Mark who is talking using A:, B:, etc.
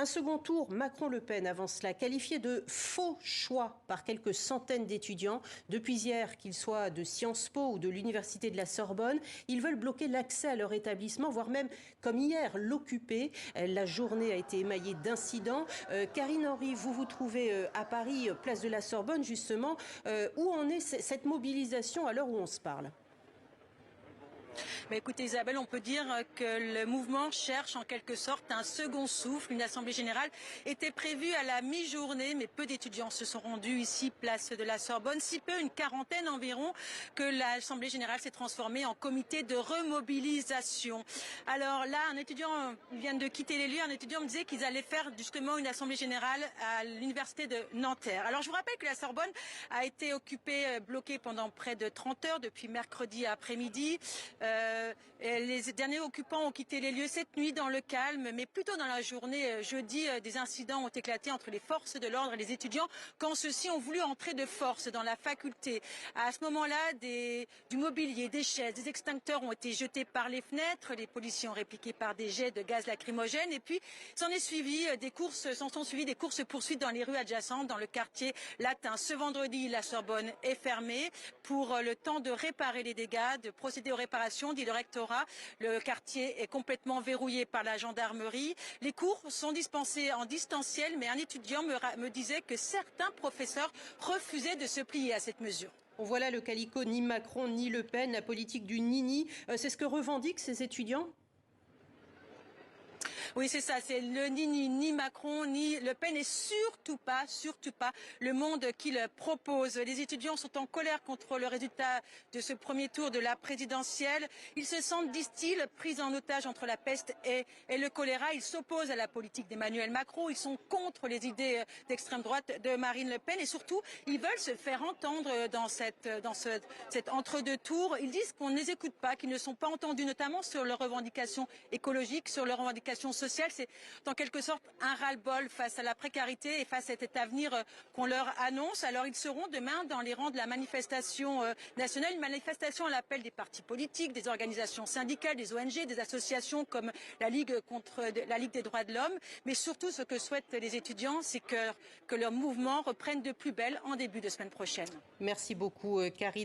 A: Un second tour, Macron-Le Pen avant cela, qualifié de faux choix par quelques centaines d'étudiants. Depuis hier, qu'ils soient de Sciences Po ou de l'Université de la Sorbonne, ils veulent bloquer l'accès à leur établissement, voire même, comme hier, l'occuper. La journée a été émaillée d'incidents. Karine Henry, vous vous trouvez à Paris, place de la Sorbonne, justement. Où en est cette mobilisation à l'heure où on se parle ?
B: Mais écoutez Isabelle, on peut dire que le mouvement cherche en quelque sorte un second souffle. Une assemblée générale était prévue à la mi-journée, mais peu d'étudiants se sont rendus ici, place de la Sorbonne. Si peu, une quarantaine environ, que l'assemblée générale s'est transformée en comité de remobilisation. Alors là, un étudiant vient de quitter les lieux, un étudiant me disait qu'ils allaient faire justement une assemblée générale à l'université de Nanterre. Alors je vous rappelle que la Sorbonne a été occupée, bloquée pendant près de 30 heures depuis mercredi après-midi. Les derniers occupants ont quitté les lieux cette nuit dans le calme, mais plus tôt dans la journée, jeudi, des incidents ont éclaté entre les forces de l'ordre et les étudiants quand ceux-ci ont voulu entrer de force dans la faculté. À ce moment-là, du mobilier, des chaises, des extincteurs ont été jetés par les fenêtres, les policiers ont répliqué par des jets de gaz lacrymogène et puis s'en sont suivies des courses-poursuites dans les rues adjacentes, dans le quartier latin. Ce vendredi, la Sorbonne est fermée pour le temps de réparer les dégâts, de procéder aux réparations, dit le rectorat. Le quartier est complètement verrouillé par la gendarmerie. Les cours sont dispensés en distanciel, mais un étudiant me disait que certains professeurs refusaient de se plier à cette mesure.
A: Voilà le calicot, ni Macron ni Le Pen, la politique du nini. C'est ce que revendiquent ces étudiants ?
B: Oui, c'est ça, c'est le ni Macron, ni Le Pen et surtout pas le monde qu'il propose. Les étudiants sont en colère contre le résultat de ce premier tour de la présidentielle. Ils se sentent, disent-ils, pris en otage entre la peste et le choléra. Ils s'opposent à la politique d'Emmanuel Macron. Ils sont contre les idées d'extrême droite de Marine Le Pen et surtout, ils veulent se faire entendre dans cet entre-deux tours. Ils disent qu'on ne les écoute pas, qu'ils ne sont pas entendus, notamment sur leurs revendications écologiques, sur leurs revendications sociales. C'est en quelque sorte un ras-le-bol face à la précarité et face à cet avenir qu'on leur annonce. Alors ils seront demain dans les rangs de la manifestation nationale, une manifestation à l'appel des partis politiques, des organisations syndicales, des ONG, des associations comme la Ligue des droits de l'homme. Mais surtout, ce que souhaitent les étudiants, c'est que leur mouvement reprenne de plus belle en début de semaine prochaine.
A: Merci beaucoup, Karine.